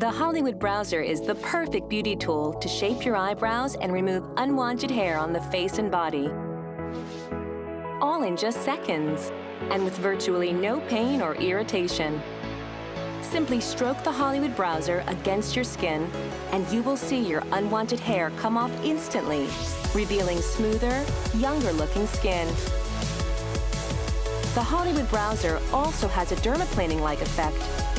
The Hollywood Browzer is the perfect beauty tool to shape your eyebrows and remove unwanted hair on the face and body. All in just seconds, and with virtually no pain or irritation. Simply stroke the Hollywood Browzer against your skin, and you will see your unwanted hair come off instantly, revealing smoother, younger-looking skin. The Hollywood Browzer also has a dermaplaning-like effect,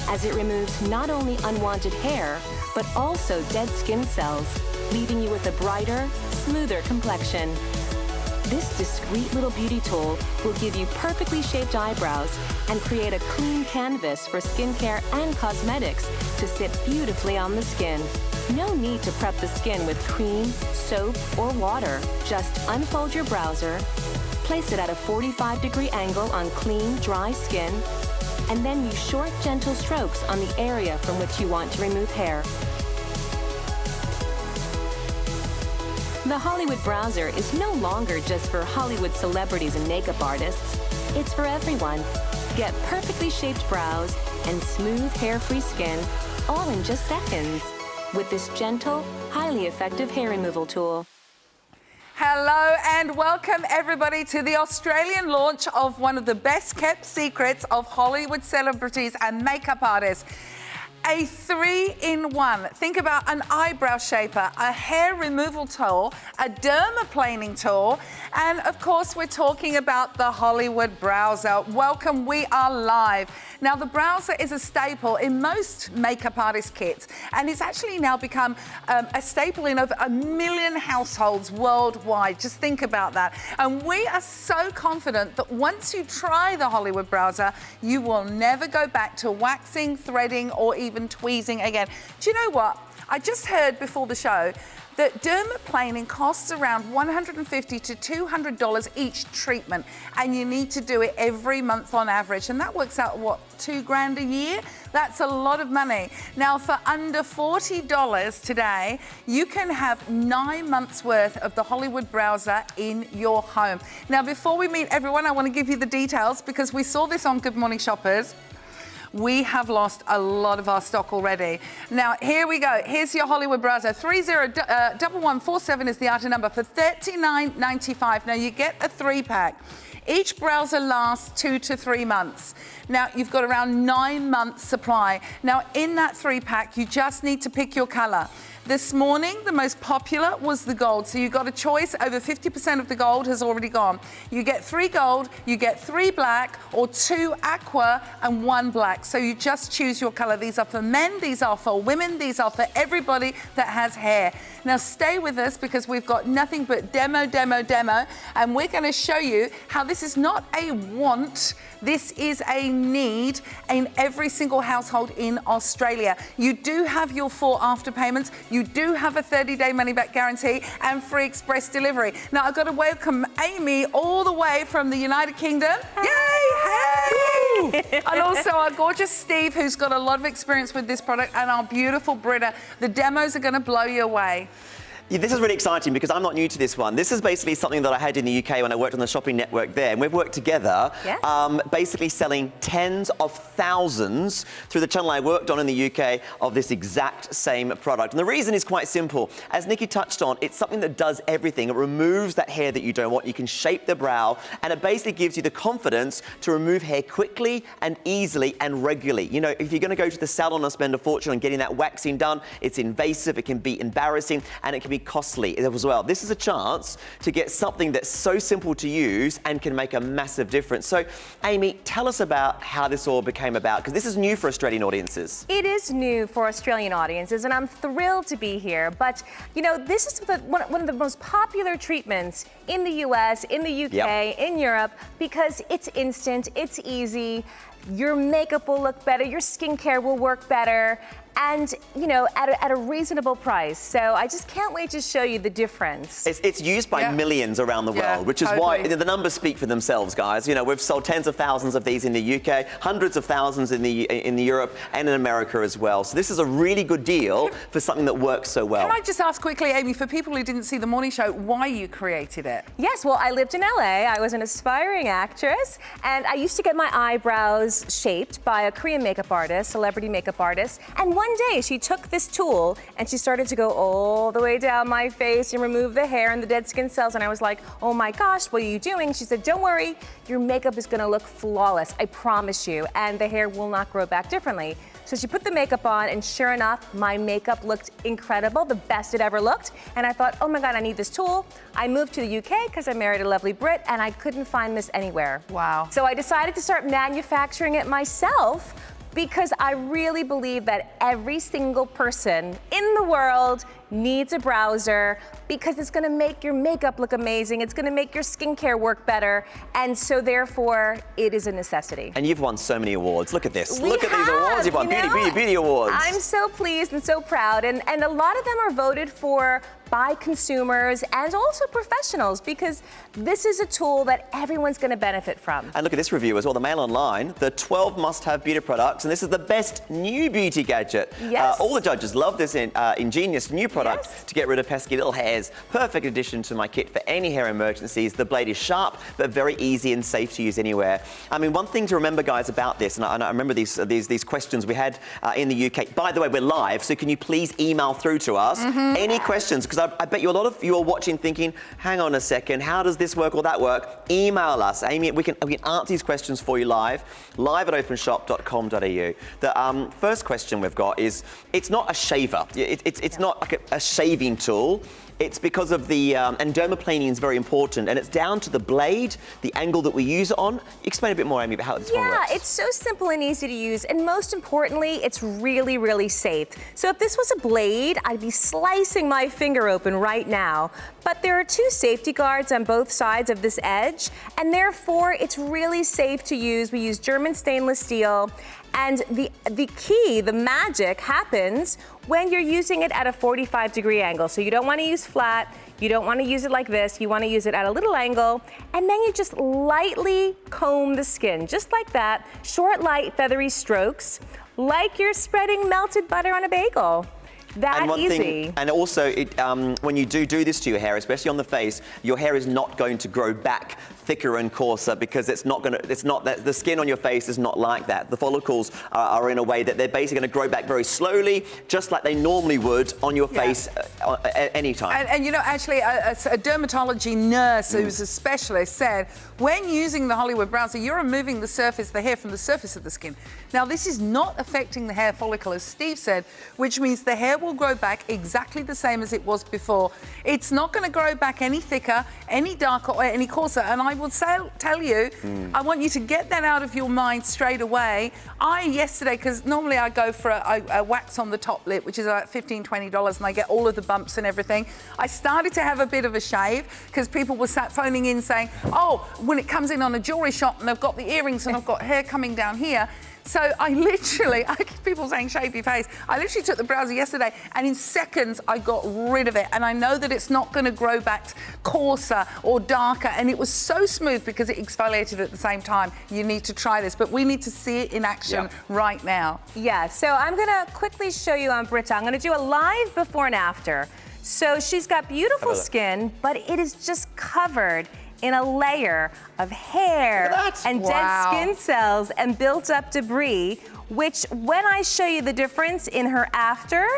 as it removes not only unwanted hair, but also dead skin cells, leaving you with a brighter, smoother complexion. This discreet little beauty tool will give you perfectly shaped eyebrows and create a clean canvas for skincare and cosmetics to sit beautifully on the skin. No need to prep the skin with cream, soap, or water. Just unfold your browser, place it at a 45-degree angle on clean, dry skin, and then use short, gentle strokes on the area from which you want to remove hair. The Hollywood Browzer is no longer just for Hollywood celebrities and makeup artists. It's for everyone. Get perfectly shaped brows and smooth, hair-free skin, all in just seconds, with this gentle, highly effective hair removal tool. Hello and welcome everybody to the Australian launch of one of the best kept secrets of Hollywood celebrities and makeup artists. A 3-in-1. Think about an eyebrow shaper, a hair removal tool, a dermaplaning tool, and of course we're talking about the Hollywood Browzer. Welcome, we are live. Now the Browzer is a staple in most makeup artist kits, and it's actually now become a staple in over 1 million households worldwide. Just think about that. And we are so confident that once you try the Hollywood Browzer, you will never go back to waxing, threading, or even tweezing again. Do you know what? I just heard before the show that dermaplaning costs around $150 to $200 each treatment, and you need to do it every month on average, and that works out, what, $2,000 a year? That's a lot of money. Now, for under $40 today, you can have 9 months worth of the Hollywood Browzer in your home. Now, before we meet everyone, I want to give you the details, because we saw this on Good Morning Shoppers. We have lost a lot of our stock already. Now, here we go. Here's your Hollywood Browzer. 301147 is the item number for $39.95. Now, you get a 3-pack. Each browser lasts 2 to 3 months. Now, you've got around 9 months supply. Now, in that 3-pack, you just need to pick your color. This morning, the most popular was the gold. So you got a choice. Over 50% of the gold has already gone. You get 3 gold, you get 3 black, or 2 aqua and 1 black. So you just choose your color. These are for men, these are for women, these are for everybody that has hair. Now stay with us, because we've got nothing but demo, and we're gonna show you how this is not a want, this is a need in every single household in Australia. You do have your 4 after payments. You do have a 30-day money-back guarantee and free express delivery. Now, I've got to welcome Amy all the way from the United Kingdom. Yay! Hey! And also our gorgeous Steve, who's got a lot of experience with this product, and our beautiful Britta. The demos are going to blow you away. Yeah, this is really exciting, because I'm not new to this one. This is basically something that I had in the UK when I worked on the shopping network there, and we've worked together, yes. Basically selling tens of thousands through the channel I worked on in the UK of this exact same product. And the reason is quite simple. As Nikki touched on, it's something that does everything. It removes that hair that you don't want. You can shape the brow, and it basically gives you the confidence to remove hair quickly and easily and regularly. You know, if you're going to go to the salon and spend a fortune on getting that waxing done, it's invasive, it can be embarrassing, and it can be costly as well. This is a chance to get something that's so simple to use and can make a massive difference. So, Amy, tell us about how this all became about, because this is new for Australian audiences. It is new for Australian audiences, and I'm thrilled to be here. But, you know, this is one of the most popular treatments in the US, in the UK, yep. in Europe, because it's instant, it's easy, your makeup will look better, your skincare will work better, and, you know, at a reasonable price. So I just can't wait to show you the difference. It's used by millions around the world, which is why the numbers speak for themselves, guys. You know, we've sold tens of thousands of these in the UK, hundreds of thousands in Europe and in America as well. So this is a really good deal for something that works so well. Can I just ask quickly, Amy, for people who didn't see the morning show, why you created it? Yes, well, I lived in LA. I was an aspiring actress, and I used to get my eyebrows shaped by a Korean makeup artist, celebrity makeup artist. And one one day she took this tool and she started to go all the way down my face and remove the hair and the dead skin cells. And I was like, oh my gosh, what are you doing? She said, don't worry, your makeup is gonna look flawless, I promise you, and the hair will not grow back differently. So she put the makeup on, and sure enough, my makeup looked incredible, the best it ever looked. And I thought, oh my God, I need this tool. I moved to the UK because I married a lovely Brit, and I couldn't find this anywhere. Wow. So I decided to start manufacturing it myself, because I really believe that every single person in the world needs a Browzer, because it's gonna make your makeup look amazing, it's gonna make your skincare work better, and so therefore, it is a necessity. And you've won so many awards. Look at this. We Look at these awards. You've won Beauty Awards. I'm so pleased and so proud, and a lot of them are voted for by consumers and also professionals, because this is a tool that everyone's gonna benefit from. And look at this review as well, the Mail Online, the 12 must-have beauty products, and this is the best new beauty gadget. Yes. All the judges love this ingenious new product to get rid of pesky little hairs. Perfect addition to my kit for any hair emergencies. The blade is sharp, but very easy and safe to use anywhere. I mean, one thing to remember, guys, about this, and I remember these questions we had in the UK. By the way, we're live, so can you please email through to us any questions? Because I bet you a lot of you are watching thinking, hang on a second, how does this work or that work? Email us. Amy, we can answer these questions for you live at openshop.com.au. The first question we've got is, it's not a shaver. It's not like a shaving tool. It's because of the, and dermaplaning is very important, and it's down to the blade, the angle that we use it on. Explain a bit more, Amy, about how this one works. Yeah, it's so simple and easy to use, and most importantly, it's really, really safe. So if this was a blade, I'd be slicing my finger open right now. But there are two safety guards on both sides of this edge, and therefore it's really safe to use. We use German stainless steel. And the key, the magic, happens when you're using it at a 45-degree angle. So you don't want to use flat, you don't want to use it like this, you want to use it at a little angle, and then you just lightly comb the skin, just like that. Short, light, feathery strokes, like you're spreading melted butter on a bagel. That easy. And also, when you do this to your hair, especially on the face, your hair is not going to grow back thicker and coarser, because the skin on your face is not like that. The follicles are in a way that they're basically going to grow back very slowly, just like they normally would on your face at any time. And you know, actually, a dermatology nurse who's a specialist said, when using the Hollywood Browzer, you're removing the hair from the surface of the skin. Now, this is not affecting the hair follicle, as Steve said, which means the hair will grow back exactly the same as it was before. It's not going to grow back any thicker, any darker, or any coarser. And I will tell you, I want you to get that out of your mind straight away. Yesterday, because normally I go for a wax on the top lip, which is about $15, $20, and I get all of the bumps and everything. I started to have a bit of a shave, because people were phoning in saying, oh, when it comes in on a jewelry shop and they've got the earrings and I've got hair coming down here. So I get people saying shave your face. I literally took the Browzer yesterday, and in seconds I got rid of it. And I know that it's not going to grow back coarser or darker. And it was so smooth because it exfoliated at the same time. You need to try this, but we need to see it in action right now. Yeah, so I'm going to quickly show you on Britta. I'm going to do a live before and after. So she's got beautiful skin, but it is just covered in a layer of hair and dead skin cells and built up debris, which when I show you the difference in her after,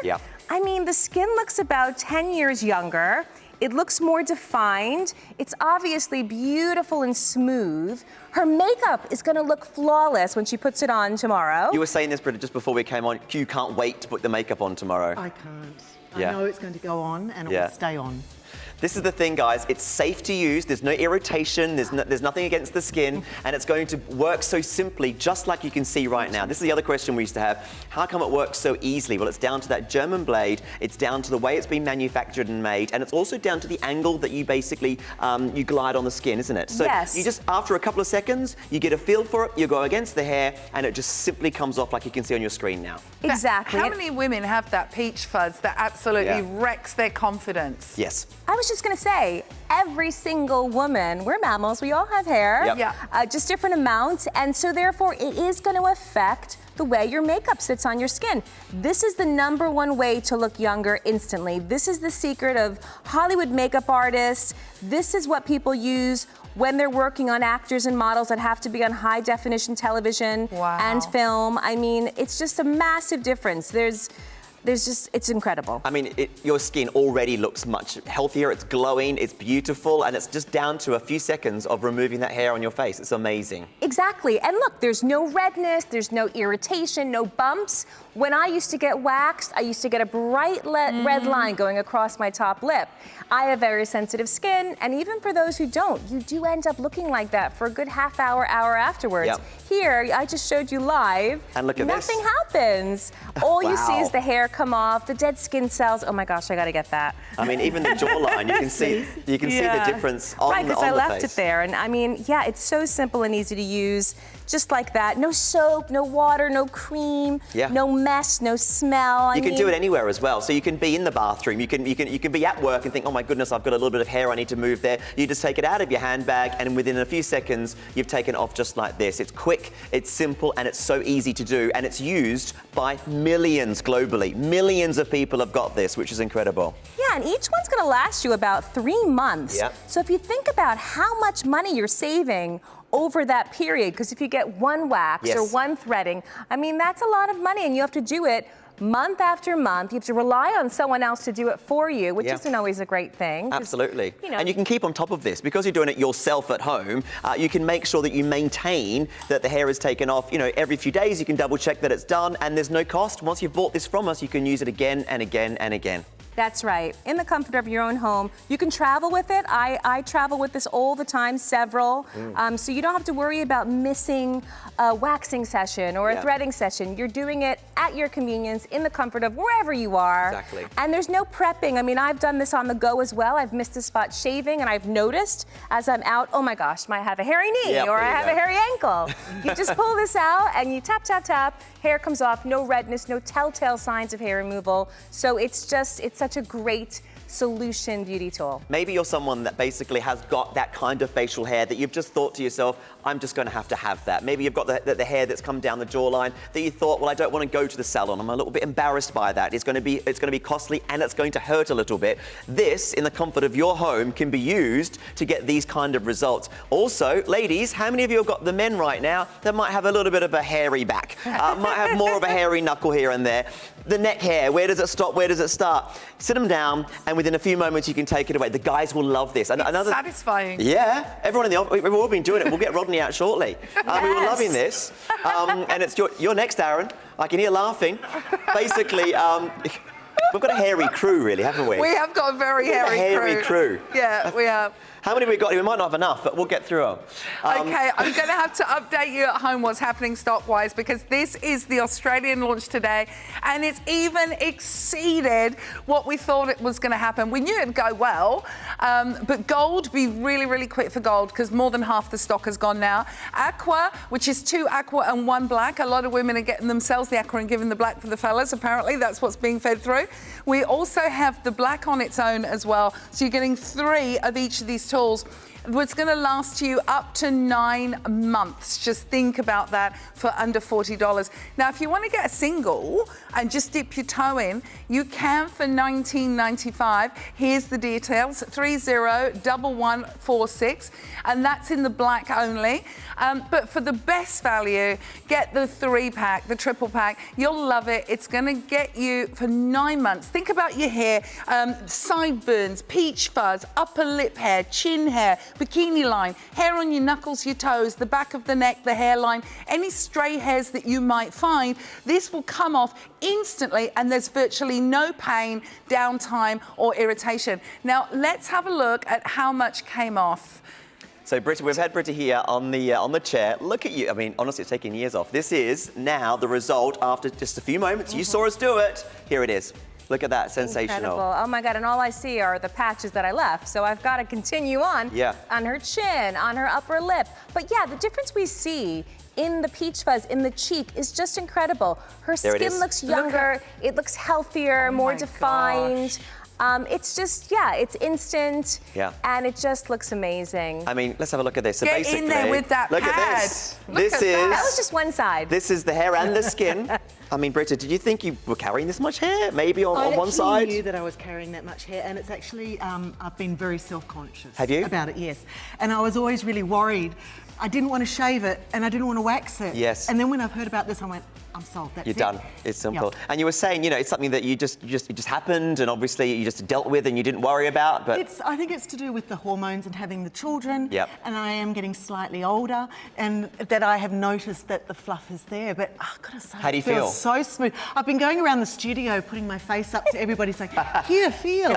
I mean, the skin looks about 10 years younger. It looks more defined. It's obviously beautiful and smooth. Her makeup is gonna look flawless when she puts it on tomorrow. You were saying this, Britta, just before we came on, you can't wait to put the makeup on tomorrow. I can't. I know it's going to go on, and it will stay on. This is the thing, guys. It's safe to use. There's no irritation. There's nothing against the skin, and it's going to work so simply, just like you can see right now. This is the other question we used to have. How come it works so easily? Well, it's down to that German blade. It's down to the way it's been manufactured and made, and it's also down to the angle that you basically you glide on the skin, isn't it? So you just, after a couple of seconds, you get a feel for it. You go against the hair, and it just simply comes off like you can see on your screen now. Exactly. How many women have that peach fuzz that absolutely wrecks their confidence? Yes. I was just gonna say, every single woman, we're mammals, we all have hair, just different amounts, and so therefore it is gonna affect the way your makeup sits on your skin. This is the #1 way to look younger instantly. This is the secret of Hollywood makeup artists. This is what people use when they're working on actors and models that have to be on high definition television and film. I mean, it's just a massive difference. It's incredible. I mean, your skin already looks much healthier, it's glowing, it's beautiful, and it's just down to a few seconds of removing that hair on your face. It's amazing. Exactly. And look, there's no redness, there's no irritation, no bumps. When I used to get waxed, I used to get a bright red line going across my top lip. I have very sensitive skin, and even for those who don't, you do end up looking like that for a good half hour afterwards. Yep. Here, I just showed you live. And look at Nothing this. happens. All you see Wow. is the hair come off, the dead skin cells. Oh my gosh, I gotta get that. I mean, even the jawline, you can see the difference on right, because I the left face. it there. And I mean, yeah, it's so simple and easy to use. Just like that. No soap, no water, no cream, no mess, no smell. You can do it anywhere as well. So you can be in the bathroom, you can be at work and think, oh my goodness, I've got a little bit of hair I need to move there. You just take it out of your handbag, and within a few seconds, you've taken it off just like this. It's quick, it's simple, and it's so easy to do, and it's used by millions globally. Millions of people have got this, which is incredible. Yeah, and each one's gonna last you about 3 months. Yep. So if you think about how much money you're saving over that period, because if you get one wax or one threading, I mean, that's a lot of money, and you have to do it month after month. You have to rely on someone else to do it for you, which isn't always a great thing. Absolutely. You know, and you can keep on top of this. Because you're doing it yourself at home, you can make sure that you maintain that the hair is taken off, every few days. You can double check that it's done, and there's no cost. Once you've bought this from us, you can use it again and again and again. That's right. In the comfort of your own home. You can travel with it. I travel with this all the time, several. So you don't have to worry about missing a waxing session or a threading session. You're doing it at your convenience, in the comfort of wherever you are. Exactly. And there's no prepping. I mean, I've done this on the go as well. I've missed a spot shaving, and I've noticed as I'm out, oh my gosh, I have a hairy knee, or I have a hairy ankle. You just pull this out and you tap, tap, tap. Hair comes off, no redness, no telltale signs of hair removal. So it's such a great solution beauty tool. Maybe you're someone that basically has got that kind of facial hair that you've just thought to yourself, I'm just going to have that. Maybe you've got the hair that's come down the jawline that you thought, well, I don't want to go to the salon. I'm a little bit embarrassed by that. It's going to be costly, and it's going to hurt a little bit. This, in the comfort of your home, can be used to get these kind of results. Also, ladies, how many of you have got the men right now that might have a little bit of a hairy back? Might have more of a hairy knuckle here and there. The neck hair, where does it stop? Where does it start? Sit them down, and within a few moments, you can take it away. The guys will love this. It's satisfying. Yeah, everyone in the office, we've all been doing it. We'll get Rodney out shortly. We were loving this. And it's you're next, Aaron. I can hear laughing. Basically, we've got a hairy crew, really, haven't we? We have got a very hairy crew. Yeah, we have. How many have we got? We might not have enough, but we'll get through them. Okay, I'm going to have to update you at home what's happening stock-wise, because this is the Australian launch today, and it's even exceeded what we thought it was going to happen. We knew it'd go well, but gold, be really, really quick for gold, because more than half the stock has gone now. Aqua, which is 2 aqua and 1 black. A lot of women are getting themselves the aqua and giving the black for the fellas, apparently. That's what's being fed through. We also have the black on its own as well, so you're getting 3 of each of these tools. It's going to last you up to 9 months. Just think about that for under $40. Now, if you want to get a single and just dip your toe in, you can for $19.95. Here's the details, 301146, and that's in the black only. But for the best value, get the 3-pack, the triple pack. You'll love it. It's going to get you for 9 months. Think about your hair, sideburns, peach fuzz, upper lip hair, chin hair, bikini line, hair on your knuckles, your toes, the back of the neck, the hairline, any stray hairs that you might find. This will come off instantly, and there's virtually no pain, downtime, or irritation. Now, let's have a look at how much came off. So, Britta, we've had Britta here on the chair. Look at you. I mean, honestly, it's taking years off. This is now the result after just a few moments. You saw us do it. Here it is. Look at that, sensational. Incredible. Oh my God, and all I see are the patches that I left. So I've got to continue on on her chin, on her upper lip. But yeah, the difference we see in the peach fuzz, in the cheek, is just incredible. Her skin looks younger, it looks healthier, more defined. It's just, yeah, it's instant. Yeah. And it just looks amazing. I mean, let's have a look at this. So Get basically, in there with that look pad. at this. Look at that. That was just one side. This is the hair and the skin. I mean, Britta, did you think you were carrying this much hair? Maybe on one side? I knew that I was carrying that much hair, and it's actually, I've been very self-conscious. Have you? About it, yes. And I was always really worried. I didn't want to shave it, and I didn't want to wax it. Yes. And then when I've heard about this, I went, I'm sold. That's You're it. done. It's simple. Yeah. And you were saying, you know, it's something that it just happened, and obviously you just dealt with and you didn't worry about. But I think it's to do with the hormones and having the children. Yep. And I am getting slightly older, and that I have noticed that the fluff is there. But I've got to say, how do you it feels feel? so smooth. I've been going around the studio putting my face up to everybody saying, here, feel.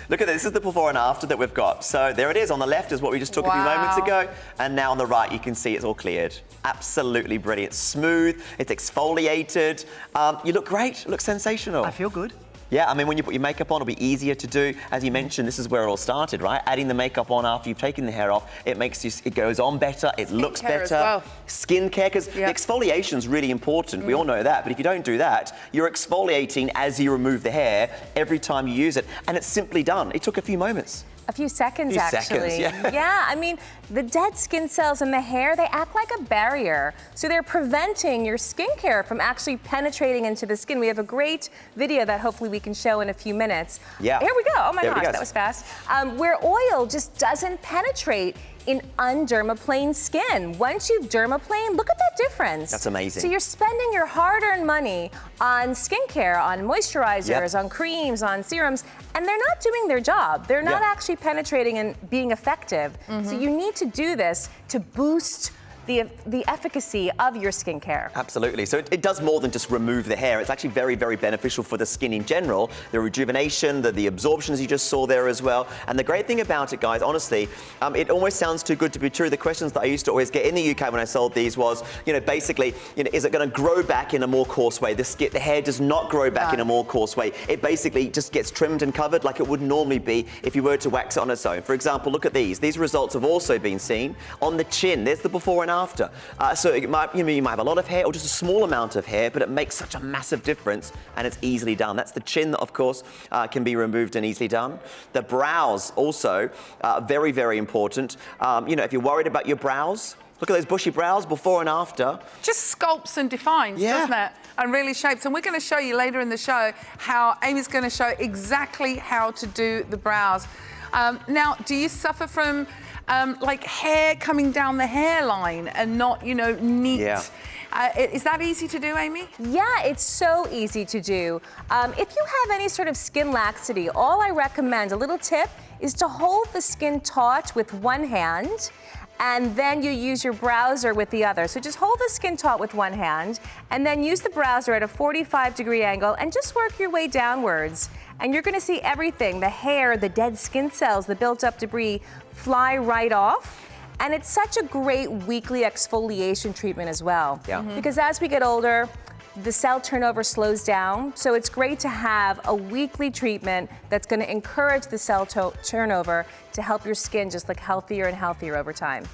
Look at this. This is the before and after that we've got. So there it is. On the left is what we just took a few moments ago. And now on the right, you can see it's all cleared. Absolutely brilliant. Smooth. It's exfoliated. You look great. You look sensational. I feel good. Yeah, I mean, when you put your makeup on, it'll be easier to do. As you mentioned, this is where it all started, right? Adding the makeup on after you've taken the hair off, it makes you, it goes on better, it looks better. As well. Skincare, because the exfoliation is really important. We all know that, but if you don't do that, you're exfoliating as you remove the hair every time you use it, and it's simply done. It took a few moments. A few seconds, actually. Yeah. Yeah, I mean, the dead skin cells in the hair, they act like a barrier. So they're preventing your skincare from actually penetrating into the skin. We have a great video that hopefully we can show in a few minutes. Yeah. Here we go. Oh my There gosh, that was fast. Where oil just doesn't penetrate in undermaplane skin. Once you've dermaplane, look at that difference. That's amazing. So you're spending your hard-earned money on skincare, on moisturizers, on creams, on serums, and they're not doing their job. They're not actually penetrating and being effective. So you need to do this to boost the efficacy of your skincare. Absolutely. So it does more than just remove the hair. It's actually very, very beneficial for the skin in general. The rejuvenation, the absorptions you just saw there as well. And the great thing about it, guys, honestly, it almost sounds too good to be true. The questions that I used to always get in the UK when I sold these was, you know, basically, you know, is it going to grow back in a more coarse way? The hair does not grow back in a more coarse way. It basically just gets trimmed and covered like it would normally be if you were to wax it on its own. For example, look at these. These results have also been seen on the chin. There's the before and after. So it might, you might have a lot of hair or just a small amount of hair, but it makes such a massive difference, and it's easily done. That's the chin that, of course, can be removed and easily done. The brows also, very, very important. You know, if you're worried about your brows, look at those bushy brows before and after. Just sculpts and defines, doesn't it? And really shapes. And we're going to show you later in the show how Amy's going to show exactly how to do the brows. Now, do you suffer from like hair coming down the hairline and not, you know, neat? Is that easy to do, Amy? Yeah, it's so easy to do. If you have any sort of skin laxity, all I recommend, a little tip, is to hold the skin taut with one hand, and then you use your browser with the other. So just hold the skin taut with one hand, and then use the browser at a 45-degree angle, and just work your way downwards. And you're gonna see everything, the hair, the dead skin cells, the built-up debris, fly right off. And it's such a great weekly exfoliation treatment as well. Because as we get older, the cell turnover slows down. So it's great to have a weekly treatment that's going to encourage the cell turnover to help your skin just look healthier and healthier over time.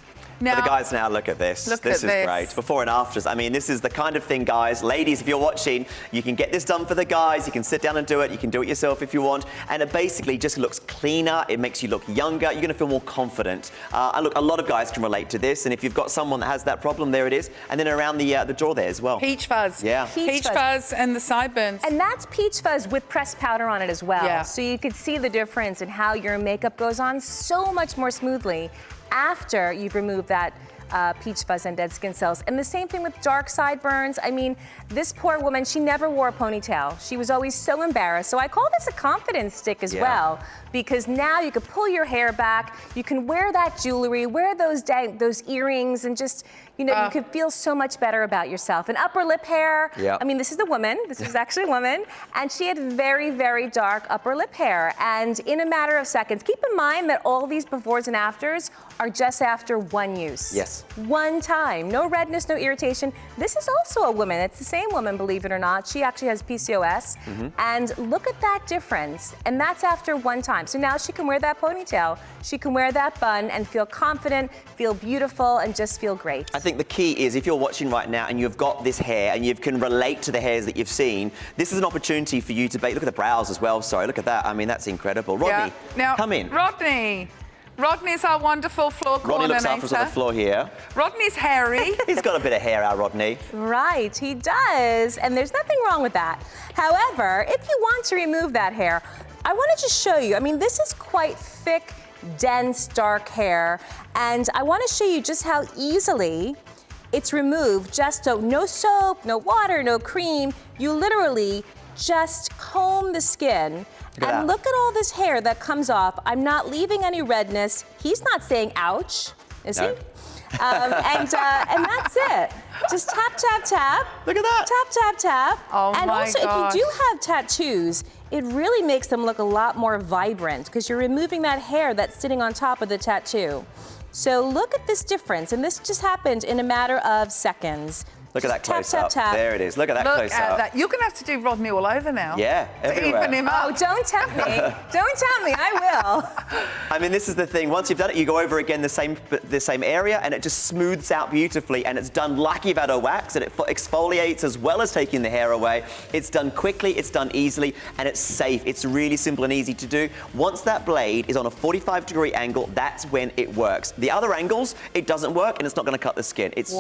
Now, for the guys now, look at this. This is great. Before and afters. I mean, this is the kind of thing, guys, ladies, if you're watching, you can get this done for the guys. You can sit down and do it. You can do it yourself if you want. And it basically just looks cleaner. It makes you look younger. You're going to feel more confident. And look, a lot of guys can relate to this. And if you've got someone that has that problem, there it is. And then around the jaw there as well. Peach fuzz. Yeah. Peach fuzz and the sideburns. And that's peach fuzz with pressed powder on it as well. So you could see the difference in how your makeup goes on so much more smoothly after you've removed that peach fuzz and dead skin cells. And the same thing with dark sideburns. I mean, this poor woman, she never wore a ponytail. She was always so embarrassed. So I call this a confidence stick as well, because now you can pull your hair back, you can wear that jewelry, wear those earrings, and just, you know, you can feel so much better about yourself. And upper lip hair, I mean, this is a woman, this is actually a woman, and she had very, very dark upper lip hair. And in a matter of seconds, keep in mind that all these befores and afters are just after one use. Yes. else? One time. No redness, no irritation. This is also a woman. It's the same woman, believe it or not. She actually has PCOS. And look at that difference. And that's after one time. So now she can wear that ponytail. She can wear that bun and feel confident, feel beautiful, and just feel great. I think the key is if you're watching right now and you've got this hair and you can relate to the hairs that you've seen, this is an opportunity for you to look at the brows as well. Sorry, look at that. I mean, that's incredible. Rodney, Now, come in. Rodney's our wonderful floor Rodney coordinator. looks after us on the floor here. Rodney's hairy. He's got a bit of hair, our Rodney. Right, he does, and there's nothing wrong with that. However, if you want to remove that hair, I want to just show you. I mean, this is quite thick, dense, dark hair, and I want to show you just how easily it's removed. Just so, no soap, no water, no cream. You literally just comb the skin. And look at all this hair that comes off. I'm not leaving any redness. He's not saying ouch, is he? And that's it. Just tap, tap, tap. Look at that. Tap, tap, tap. Oh and my also, gosh. if you do have tattoos, it really makes them look a lot more vibrant because you're removing that hair that's sitting on top of the tattoo. So look at this difference, and this just happened in a matter of seconds. Look at that Tap, close up. tap, tap. There it is. Look at that Look close at up. that. You're going to have to do Rodney all over now. Yeah, To everywhere. even him Oh, up. don't tempt me. Don't tempt me. I will. I mean, this is the thing. Once you've done it, you go over again the same area, and it just smooths out beautifully. And it's done like you've had a wax, and it exfoliates as well as taking the hair away. It's done quickly, it's done easily, and it's safe. It's really simple and easy to do. Once that blade is on a 45-degree angle, that's when it works. The other angles, it doesn't work, and it's not going to cut the skin. It's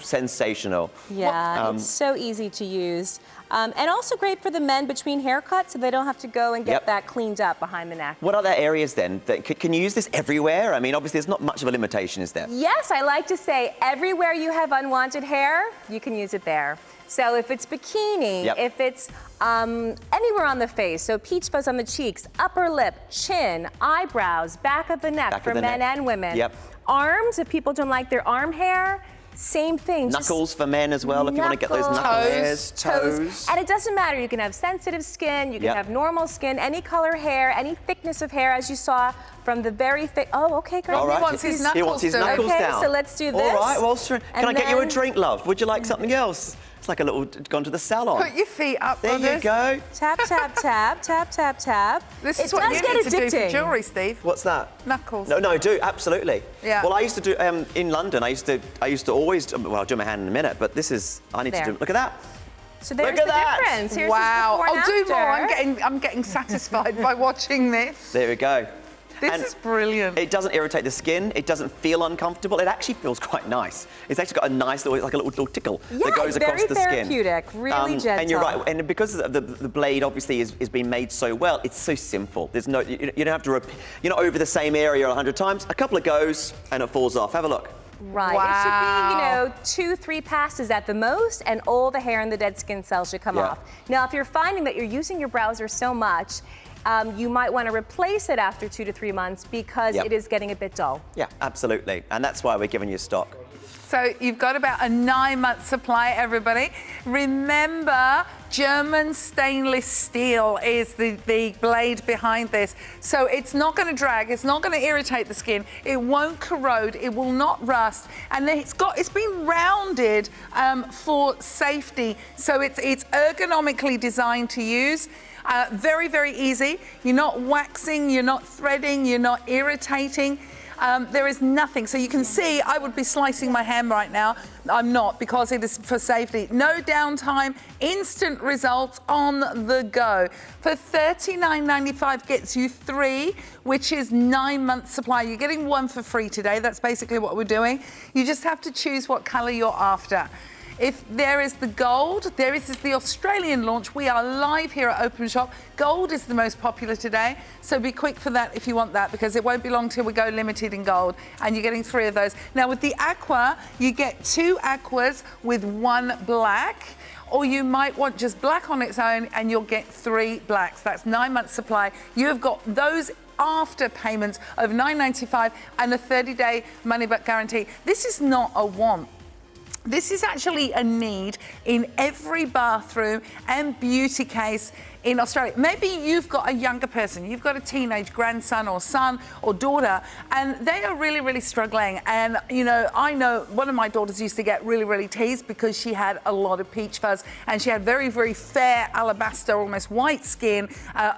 sensational. Yeah, it's so easy to use. And also great for the men between haircuts so they don't have to go and get that cleaned up behind the neck. What other areas then? Can you use this everywhere? I mean, obviously, there's not much of a limitation, is there? Yes, I like to say everywhere you have unwanted hair, you can use it there. So if it's bikini, if it's anywhere on the face, so peach fuzz on the cheeks, upper lip, chin, eyebrows, back of the neck for men and women. Arms, if people don't like their arm hair, same thing. Knuckles for men as well, if you want to get those knuckle hairs. Toes. And it doesn't matter. You can have sensitive skin, you can have normal skin, any color hair, any thickness of hair, as you saw from the very thick. Oh, okay, great. All right. He wants his knuckles, he wants his knuckles down. So let's do this. All right, well, can I get you a drink, love? Would you like something else? It's like a little gone to the salon. Put your feet up, There you go. Tap, tap, tap, tap, tap, tap. This is what you need to do for jewellery, Steve. What's that? Knuckles. No, I do, absolutely. Yeah. Well, I used to do, in London, I used to always, well, I'll do my hand in a minute, but this is, I need to do, look at that. So there's Look at the that. difference. Here's Wow. his before and Do after. more. I'm getting satisfied by watching this. There we go. This is brilliant. It doesn't irritate the skin. It doesn't feel uncomfortable. It actually feels quite nice. It's actually got a nice little, like a little tickle that goes across the skin. Very therapeutic, really gentle. And you're right. And because the blade obviously is being made so well, it's so simple. There's no, you don't have to, you're not over the same area 100 times. A couple of goes and it falls off. Have a look. Right. Wow. It should be, 2-3 passes at the most, and all the hair and the dead skin cells should come off. Now, if you're finding that you're using your Browzer so much, you might want to replace it after 2 to 3 months because it is getting a bit dull. Yeah, absolutely. And that's why we're giving you stock. So you've got about a 9-month supply, everybody. Remember, German stainless steel is the blade behind this. So it's not going to drag, it's not going to irritate the skin, it won't corrode, it will not rust, and then it's been rounded for safety. So it's ergonomically designed to use. Very, very easy. You're not waxing, you're not threading, you're not irritating. There is nothing. So you can see I would be slicing my ham right now. I'm not, because it is for safety. No downtime, instant results on the go. For $39.95 gets you 3, which is 9 months supply. You're getting 1 for free today. That's basically what we're doing. You just have to choose what color you're after. If there is the gold, there is the Australian launch. We are live here at Openshop. Gold is the most popular today, so be quick for that if you want that, because it won't be long till we go limited in gold, and you're getting 3 of those. Now with the aqua, you get 2 aquas with 1 black, or you might want just black on its own and you'll get 3 blacks. That's 9 months supply. You have got those after payments of $9.95 and a 30-day money-back guarantee. This is not a want. This is actually a need in every bathroom and beauty case in Australia. Maybe you've got a younger person, you've got a teenage grandson or son or daughter, and they are really, really struggling. And, you know, I know one of my daughters used to get really, really teased because she had a lot of peach fuzz, and she had very, very fair alabaster, almost white skin,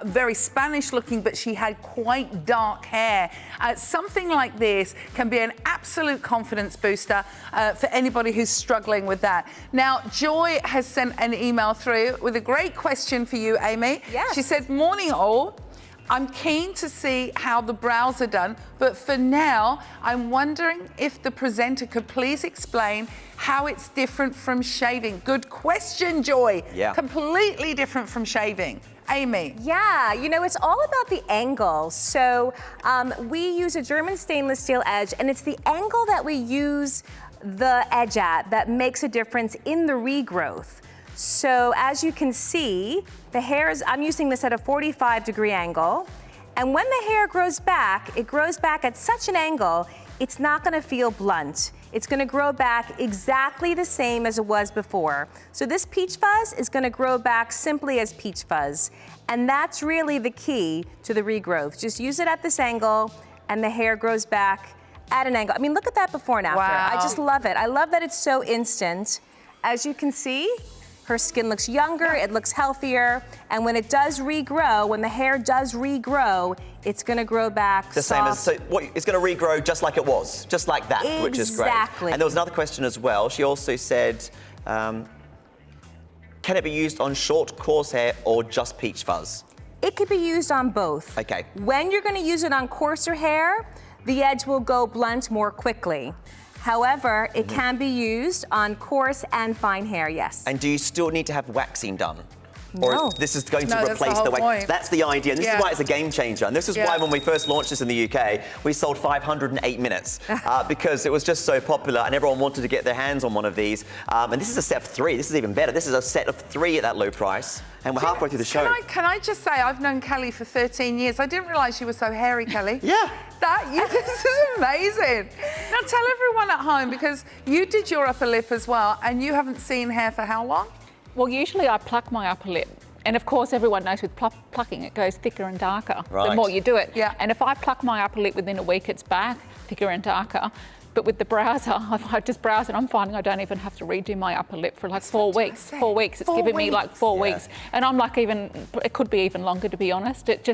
very Spanish looking, but she had quite dark hair. Something like this can be an absolute confidence booster for anybody who's struggling with that. Now, Joy has sent an email through with a great question for you, Amy. Yes. She said, morning all. I'm keen to see how the brows are done, but for now, I'm wondering if the presenter could please explain how it's different from shaving. Good question, Joy. Yeah. Completely different from shaving. Amy. Yeah, you know, it's all about the angle. So we use a German stainless steel edge, and it's the angle that we use the edge at that makes a difference in the regrowth. So as you can see, the hair is, I'm using this at a 45-degree angle. And when the hair grows back, it grows back at such an angle, it's not gonna feel blunt. It's gonna grow back exactly the same as it was before. So this peach fuzz is gonna grow back simply as peach fuzz. And that's really the key to the regrowth. Just use it at this angle and the hair grows back at an angle. I mean, look at that before and after. Wow. I just love it. I love that it's so instant. As you can see, her skin looks younger, it looks healthier, and when it does regrow, when the hair does regrow, it's gonna grow back the same as, so what, it's going to regrow just like it was, just like that, which is great. Exactly. And there was another question as well. She also said, can it be used on short, coarse hair or just peach fuzz? It could be used on both. Okay. When you're gonna use it on coarser hair, the edge will go blunt more quickly. However, it can be used on coarse and fine hair, yes. And do you still need to have waxing done? No. Or this is going to No, that's replace the the whole wax? point. That's the idea. And this Yeah. is why it's a game changer. And this is why when we first launched this in the UK, we sold 508 minutes because it was just so popular and everyone wanted to get their hands on one of these. And this is a set of 3. This is even better. This is a set of 3 at that low price. And we're halfway through the show. Can I just say, I've known Kelly for 13 years. I didn't realise you were so hairy, Kelly. Yeah. This is amazing. Now tell everyone at home, because you did your upper lip as well, and you haven't seen hair for how long? Well, usually I pluck my upper lip. And of course, everyone knows with plucking, it goes thicker and darker Right. the more you do it. Yeah. And if I pluck my upper lip within a week, it's back thicker and darker. But with the Browzer, if I just browse it, I'm finding I don't even have to redo my upper lip for like 4 weeks. fantastic. 4 weeks. It's 4 given me like weeks. 4 Yeah. weeks. And I'm like it could be even longer, to be honest. It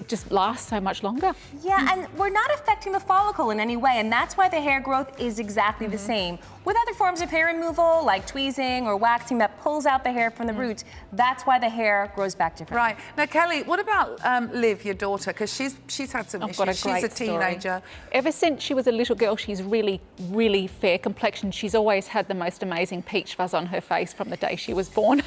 just lasts so much longer. Yeah, and we're not affecting the follicle in any way, and that's why the hair growth is exactly the same. With other forms of hair removal, like tweezing or waxing that pulls out the hair from the roots, that's why the hair grows back differently. Right. Now, Kelly, what about Liv, your daughter? Because she's had some I've issues. got a She's great a teenager. story. Ever since she was a little girl, she's really, really fair complexion. She's always had the most amazing peach fuzz on her face from the day she was born.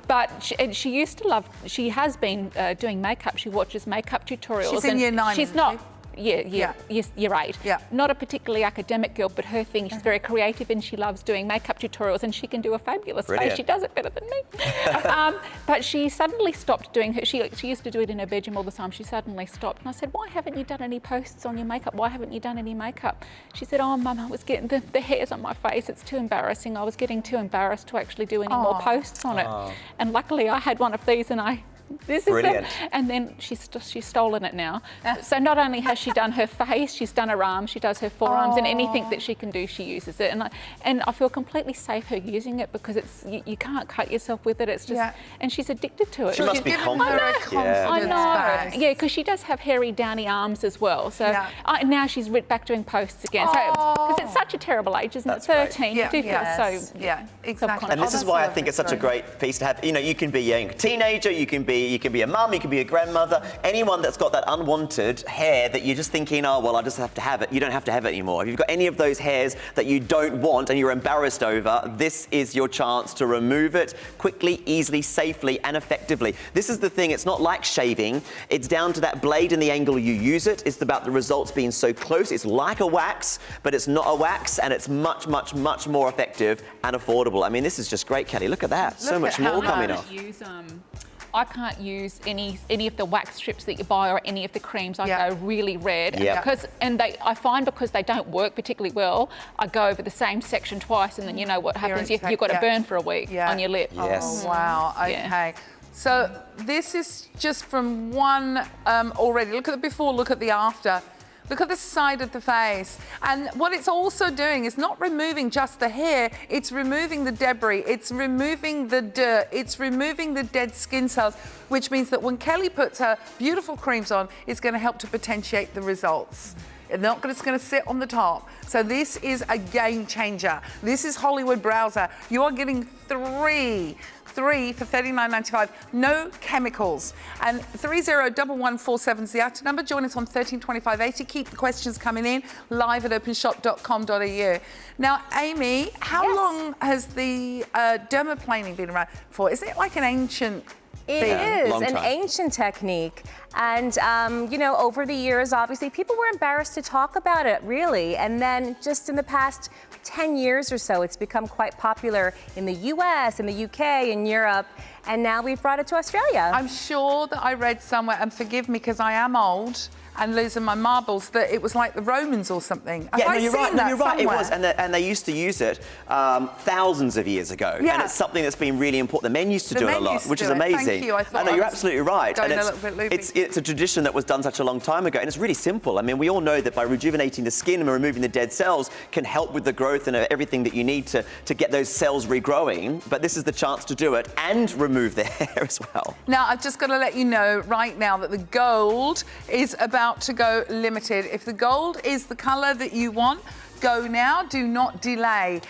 But she used to love, she has been doing makeup. She watches makeup tutorials. She's in and year 9, She's isn't not. she? Yes, year 8. Yeah. Not a particularly academic girl, but her thing, she's very creative and she loves doing makeup tutorials and she can do a fabulous face. Brilliant. She does it better than me. But she suddenly stopped doing her, she used to do it in her bedroom all the time. She suddenly stopped. And I said, why haven't you done any posts on your makeup? Why haven't you done any makeup? She said, oh, Mum, I was getting the hairs on my face. It's too embarrassing. I was getting too embarrassed to actually do any more posts on it. And luckily I had one of these and this Brilliant. is it. And then she's stolen it now. So not only has she done her face, she's done her arms, she does her forearms, and anything that she can do, she uses it. And I feel completely safe her using it because it's you can't cut yourself with it. It's just, and she's addicted to it. She must be given confident. her a confidence I know. boost. Yeah, because she does have hairy, downy arms as well. So now she's back doing posts again. So because it's such a terrible age, isn't That's it? great. 13. You do feel so. Yeah, exactly. And this is that's why a I think lovely it's such a story. great piece to have. You know, you can be a teenager, you can be a mum, you can be a grandmother, anyone that's got that unwanted hair that you're just thinking, oh, well, I just have to have it. You don't have to have it anymore. If you've got any of those hairs that you don't want and you're embarrassed over, this is your chance to remove it quickly, easily, safely, and effectively. This is the thing. It's not like shaving. It's down to that blade and the angle you use it. It's about the results being so close. It's like a wax, but it's not a wax, and it's much, much, much more effective and affordable. I mean, this is just great, Kelly. Look at that. So Look much at how more coming I off. I can't use any of the wax strips that you buy or any of the creams. I Yeah. go really red. Yeah. I find because they don't work particularly well, I go over the same section twice, and then you know what happens. You've got to burn for a week on your lip. Yes. Oh, wow. Yeah. Okay. So this is just from one already. Look at the before, look at the after. Look at the side of the face. And what it's also doing is not removing just the hair, it's removing the debris, it's removing the dirt, it's removing the dead skin cells, which means that when Kelly puts her beautiful creams on, it's going to help to potentiate the results. It's not just going to sit on the top. So this is a game changer. This is Hollywood Browzer. You are getting three for $39.95, no chemicals. And 301147 is the outer number. Join us on 132580. Keep the questions coming in, live at openshop.com.au. Now, Amy, how long has the dermaplaning been around for? Is it like an ancient It is an ancient technique. And, you know, over the years, obviously, people were embarrassed to talk about it, really. And then just in the past 10 years or so, it's become quite popular in the US, in the UK, in Europe. And now we've brought it to Australia. I'm sure that I read somewhere, and forgive me because I am old and losing my marbles, that it was like the Romans or something. Yeah, no, you're right. No, you're right. It was, and they used to use it thousands of years ago. Yeah. And it's something that's been really important. The men used to do it a lot, which is amazing. Thank you. I thought no, you're absolutely right. Going And a little bit loopy. it's a tradition that was done such a long time ago, and it's really simple. I mean, we all know that by rejuvenating the skin and removing the dead cells can help with the growth and everything that you need to get those cells regrowing. But this is the chance to do it and remove the hair as well. Now, I've just got to let you know right now that the gold is about to go limited. If the gold is the colour that you want, go now, do not delay,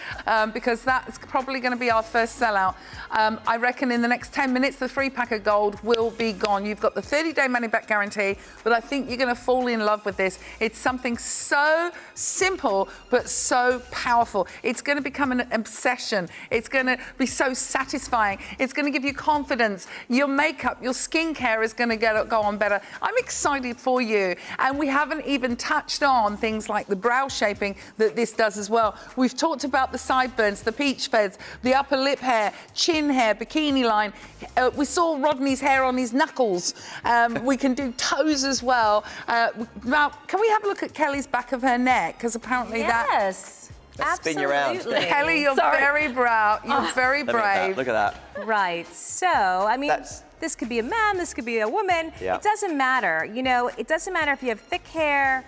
because that's probably going to be our first sellout. I reckon in the next 10 minutes, the 3-pack of gold will be gone. You've got the 30-day money-back guarantee, but I think you're going to fall in love with this. It's something so simple, but so powerful. It's going to become an obsession. It's going to be so satisfying. It's going to give you confidence. Your makeup, your skincare is going to go on better. I'm excited for you. And we haven't even touched on things like the brow shaping that this does as well. We've talked about the sideburns, the peach fuzz, the upper lip hair, chin hair, bikini line. We saw Rodney's hair on his knuckles. We can do toes as well. Now, can we have a look at Kelly's back of her neck? Because apparently Yes. Let's spin you around. Kelly, you're very proud. You're very brave. Look at that. Right. So, I mean, this could be a man, this could be a woman. Yeah. It doesn't matter. You know, it doesn't matter if you have thick hair,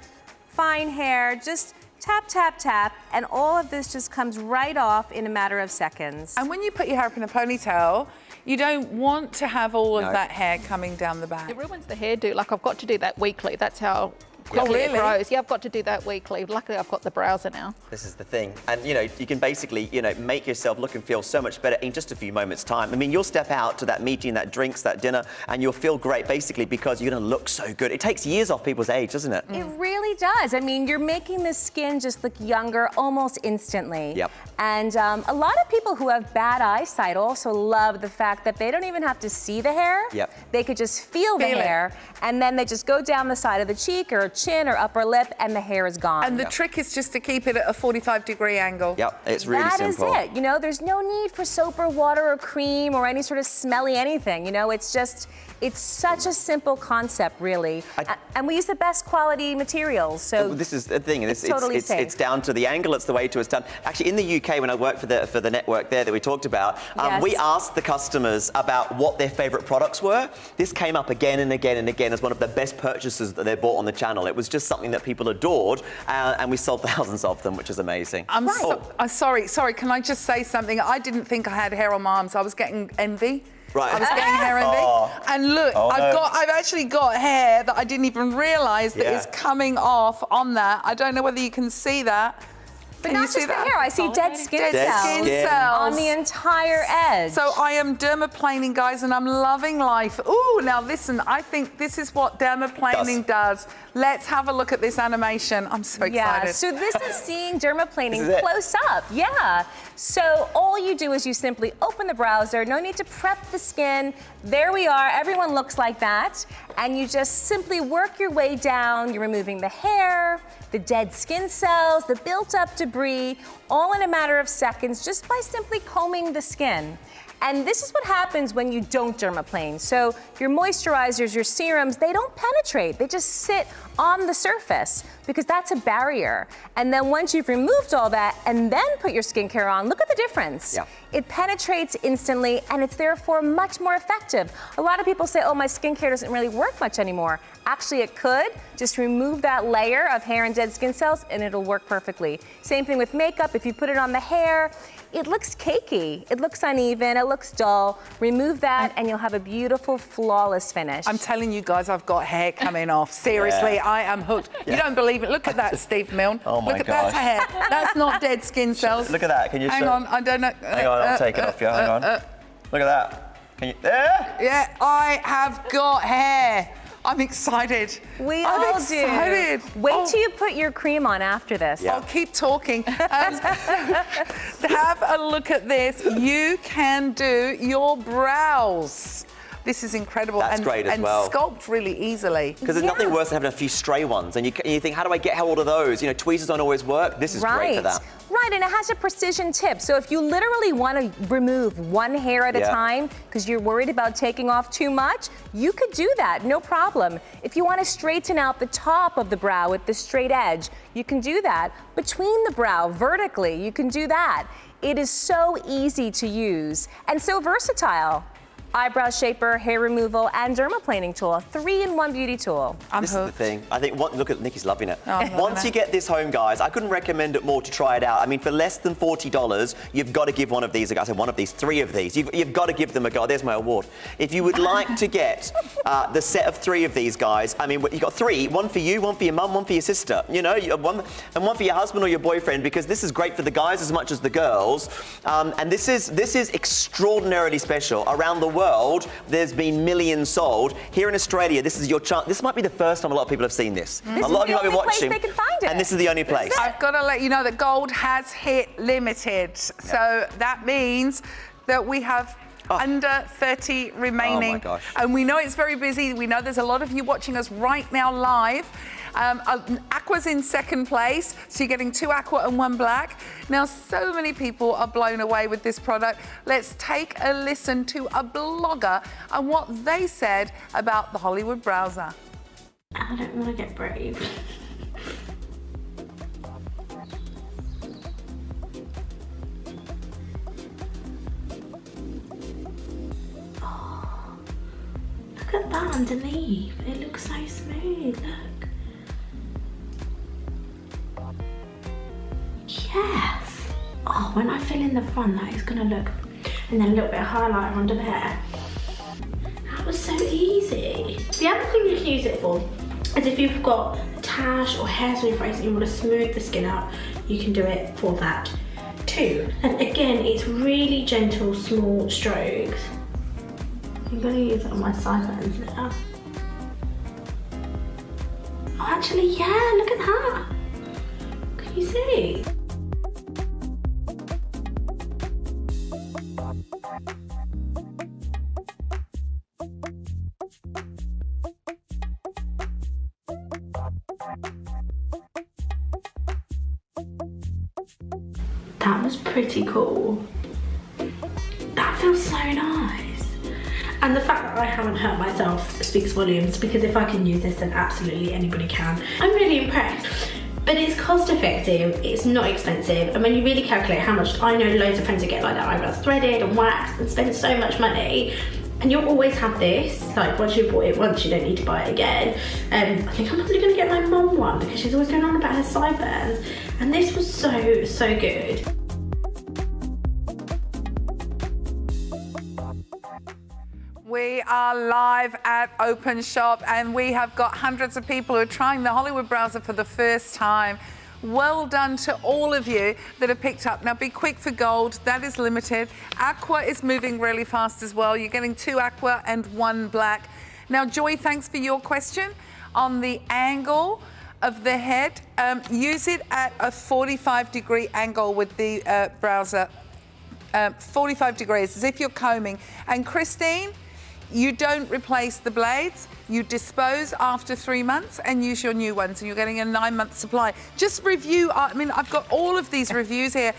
fine hair, just tap, tap, tap, and all of this just comes right off in a matter of seconds. And when you put your hair up in a ponytail, you don't want to have all of that hair coming down the back. It ruins the hairdo. Like, I've got to do that weekly. That's how quickly it grows. Yeah, I've got to do that weekly. Luckily, I've got the Browzer now. This is the thing. And, you know, you can basically, you know, make yourself look and feel so much better in just a few moments' time. I mean, you'll step out to that meeting, that drinks, that dinner, and you'll feel great, basically, because you're going to look so good. It takes years off people's age, doesn't it? It really does. I mean, you're making the skin just look younger almost instantly. Yep. And a lot of people who have bad eyesight also love the fact that they don't even have to see the hair. Yep. They could just feel the hair, and then they just go down the side of the cheek or chin or upper lip, and the hair is gone. And the trick is just to keep it at a 45-degree angle. Yep, it's really simple. That is it. You know, there's no need for soap or water or cream or any sort of smelly anything. You know, it's just, it's such a simple concept, really. And we use the best quality materials, so this is the thing. It's totally safe. It's down to the angle. It's the way to it's done. Actually, in the UK, when I worked for the network there that we talked about, we asked the customers about what their favourite products were. This came up again and again and again as one of the best purchases that they bought on the channel. It was just something that people adored, and we sold thousands of them, which is amazing. I'm sorry, can I just say something? I didn't think I had hair on my arms. I was getting envy. Right. I was getting hair envy. And look, I've actually got hair that I didn't even realise that is coming off on that. I don't know whether you can see that. But not just the hair, I see dead skin cells on the entire edge. So I am dermaplaning, guys, and I'm loving life. Ooh, now listen, I think this is what dermaplaning does. Let's have a look at this animation. I'm so excited. Yeah, so this is seeing dermaplaning close up. Yeah. So all you do is you simply open the Browzer, no need to prep the skin. There we are, everyone looks like that. And you just simply work your way down. You're removing the hair, the dead skin cells, the built up debris, all in a matter of seconds, just by simply combing the skin. And this is what happens when you don't dermaplane. So your moisturizers, your serums, they don't penetrate. They just sit on the surface because that's a barrier. And then once you've removed all that and then put your skincare on, look at the difference. Yeah. It penetrates instantly and it's therefore much more effective. A lot of people say, oh, my skincare doesn't really work much anymore. Actually, it could. Just remove that layer of hair and dead skin cells and it'll work perfectly. Same thing with makeup. If you put it on the hair, it looks cakey, it looks uneven, it looks dull. Remove that and you'll have a beautiful, flawless finish. I'm telling you guys, I've got hair coming off. Seriously, I am hooked. You don't believe it. Look at that, Steve Milne. Oh my Look at gosh. that's hair. That's not dead skin cells. Look at that. Can you Hang show? on, I don't know. Hang on, I'll take it off you. Hang on. Look at that. Can you? There? Yeah, I have got hair. I'm excited. We I'm all excited. do. Wait till you put your cream on after this. Yeah. I'll keep talking. Have a look at this. You can do your brows. This is incredible. That's great as well. And sculpt really easily. Because there's nothing worse than having a few stray ones, and you think, how do I get hold of those? You know, tweezers don't always work. This is great for that. Right, and it has a precision tip. So if you literally want to remove one hair at a time because you're worried about taking off too much, you could do that, no problem. If you want to straighten out the top of the brow with the straight edge, you can do that. Between the brow, vertically, you can do that. It is so easy to use and so versatile. Eyebrow shaper, hair removal, and dermaplaning tool. A 3-in-1 beauty tool. This is the thing. I think, look at Nikki's loving it. Oh, Once you get this home, guys, I couldn't recommend it more to try it out. I mean, for less than $40, you've got to give one of these a go. I said one of these, 3 of these. You've got to give them a go. There's my award. If you would like to get the set of 3 of these, guys, I mean, you've got 3. One for you, one for your mum, one for your sister. You know, one for your husband or your boyfriend, because this is great for the guys as much as the girls. And this is extraordinarily special. Around the world, there's been millions sold. Here in Australia, this is your chance. This might be the first time a lot of people have seen this. This A lot of you is might the be only place watching. they can find it. And this is the only place. I've got to let you know that gold has hit limited. So that means that we have under 30 remaining. Oh my gosh. And we know it's very busy. We know there's a lot of you watching us right now live. Aqua's in second place, so you're getting 2 aqua and 1 black. Now, so many people are blown away with this product. Let's take a listen to a blogger and what they said about the Hollywood Browzer. I don't want to get brave. Oh, look at that underneath. It looks so smooth. Look. Yes. Oh, when I fill in the front, that is going to look, and then a little bit of highlighter under there. That was so easy. The other thing you can use it for is if you've got a tash or hairs on your face and you want to smooth the skin out, you can do it for that too. And again, it's really gentle, small strokes. I'm going to use it on my sideburns now. Oh, actually, yeah, look at that. Can you see? That was pretty cool. That feels so nice. And the fact that I haven't hurt myself speaks volumes, because if I can use this, then absolutely anybody can. I'm really impressed. But it's cost effective, it's not expensive, and when you really calculate how much, I know loads of friends who get like their eyebrows threaded and waxed and spend so much money, and you'll always have this, like once you've bought it once, you don't need to buy it again. I think I'm probably gonna get my mum one, because she's always going on about her sideburns, and this was so, so good. We are live at Openshop, and we have got hundreds of people who are trying the Hollywood Browzer for the first time. Well done to all of you that have picked up. Now be quick for gold, that is limited. Aqua is moving really fast as well. You're getting 2 aqua and 1 black. Now Joy, thanks for your question on the angle of the head. Use it at a 45-degree angle with the Browzer. 45 degrees, as if you're combing. And Christine, you don't replace the blades, you dispose after 3 months and use your new ones, and you're getting a 9-month supply. Just review, I mean, I've got all of these reviews here.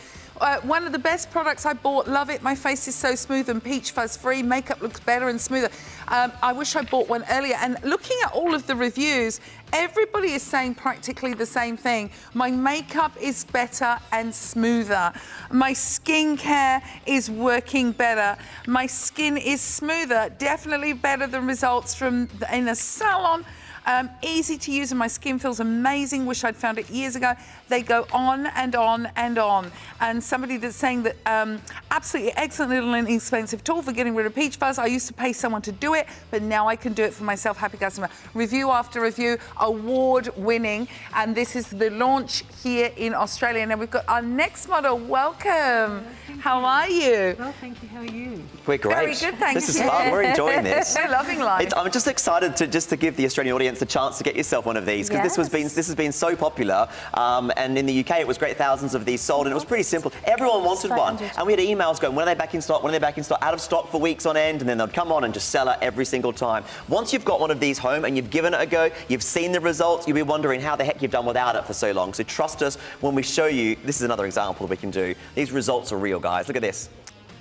One of the best products I bought, love it. My face is so smooth and peach fuzz free. Makeup looks better and smoother. I wish I bought one earlier. And looking at all of the reviews, everybody is saying practically the same thing. My makeup is better and smoother. My skincare is working better. My skin is smoother, definitely better than results from in a salon. Easy to use and my skin feels amazing. Wish I'd found it years ago. They go on and on and on. And somebody that's saying that absolutely excellent little inexpensive tool for getting rid of peach fuzz. I used to pay someone to do it, but now I can do it for myself. Happy customer. Review after review, award winning. And this is the launch here in Australia. Now we've got our next model. Welcome. How are you? Well, thank you. How are you? We're great. Very good, thank This you. is fun. We're enjoying this. We're loving life. I'm just excited to give the Australian audience the chance to get yourself one of these because this has been so popular. And in the UK, it was great. Thousands of these sold, and it was pretty simple. Everyone wanted one, and we had emails going, when are they back in stock? When are they back in stock? Out of stock for weeks on end, and then they'd come on and just sell out every single time. Once you've got one of these home and you've given it a go, you've seen the results, you'll be wondering how the heck you've done without it for so long. So trust us when we show you. This is another example we can do. These results are real, guys. Look at this.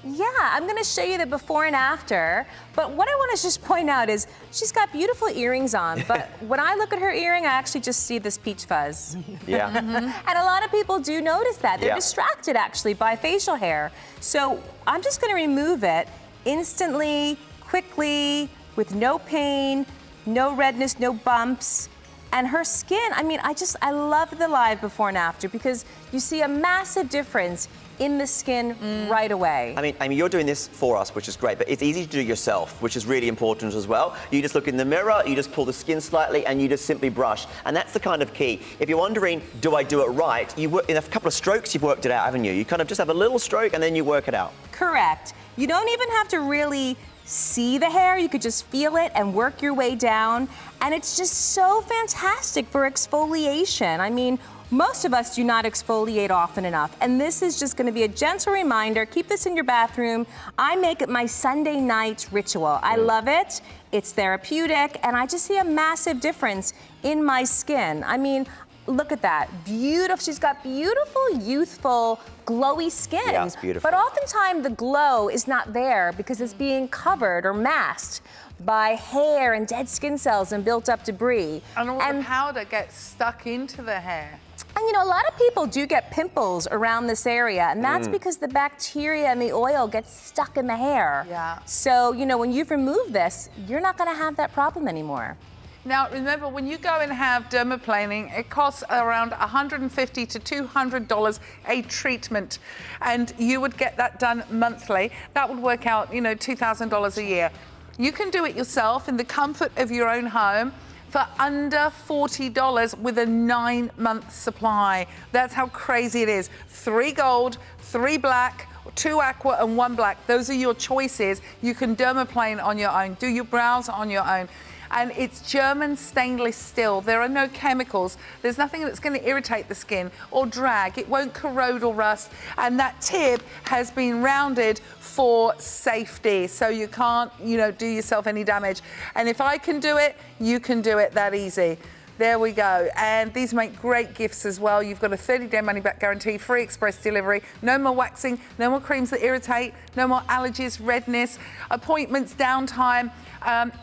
Yeah, I'm going to show you the before and after. But what I want to just point out is she's got beautiful earrings on. But when I look at her earring, I actually just see this peach fuzz. Yeah. And a lot of people do notice that. They're Yeah. distracted, actually, by facial hair. So I'm just going to remove it instantly, quickly, with no pain, no redness, no bumps. And her skin, I mean, I love the live before and after because you see a massive difference in the skin right away. I mean, you're doing this for us, which is great, but it's easy to do yourself, which is really important as well. You just look in the mirror, you just pull the skin slightly, and you just simply brush. And that's the kind of key. If you're wondering, do I do it right? In a couple of strokes, you've worked it out, haven't you? You kind of just have a little stroke, and then you work it out. Correct. You don't even have to really see the hair. You could just feel it and work your way down. And it's just so fantastic for exfoliation. I mean, most of us do not exfoliate often enough, and this is just going to be a gentle reminder. Keep this in your bathroom. I make it my Sunday night ritual. I love it. It's therapeutic, and I just see a massive difference in my skin. I mean, look at that. Beautiful. She's got beautiful, youthful, glowy skin. Yeah, it's beautiful. But oftentimes the glow is not there because it's being covered or masked by hair and dead skin cells and built up debris. And all the powder gets stuck into the hair. And you know, a lot of people do get pimples around this area, and that's because the bacteria and the oil gets stuck in the hair. Yeah. So, you know, when you've removed this, you're not going to have that problem anymore. Now, remember, when you go and have dermaplaning, it costs around $150 to $200 a treatment, and you would get that done monthly. That would work out, you know, $2,000 a year. You can do it yourself in the comfort of your own home for under $40 with a 9-month supply. That's how crazy it is. 3 gold, 3 black, 2 aqua and 1 black. Those are your choices. You can dermaplane on your own. Do your brows on your own. And it's German stainless steel. There are no chemicals. There's nothing that's going to irritate the skin or drag. It won't corrode or rust. And that tip has been rounded for safety, so you can't, you know, do yourself any damage. And if I can do it, you can do it that easy. There we go. And these make great gifts as well. You've got a 30-day money-back guarantee, free express delivery, no more waxing, no more creams that irritate, no more allergies, redness, appointments, downtime,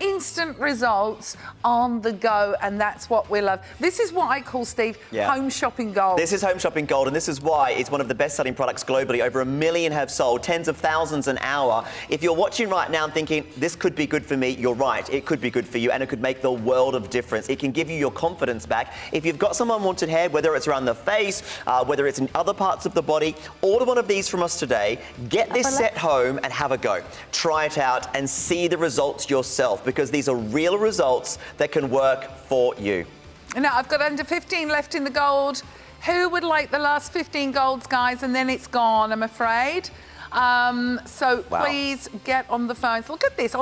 instant results on the go, and that's what we love. This is what I call, Steve, home shopping gold. This is home shopping gold, and this is why it's one of the best-selling products globally. Over 1 million have sold, tens of thousands an hour. If you're watching right now and thinking, this could be good for me, you're right. It could be good for you, and it could make the world of difference. It can give you your confidence back. If you've got some unwanted hair, whether it's around the face, whether it's in other parts of the body, order one of these from us today. Get this set home and have a go. Try it out and see the results yourself, because these are real results that can work for you. Now, I've got under 15 left in the gold. Who would like the last 15 golds, guys? And then it's gone, I'm afraid. Please get on the phones. Look at this.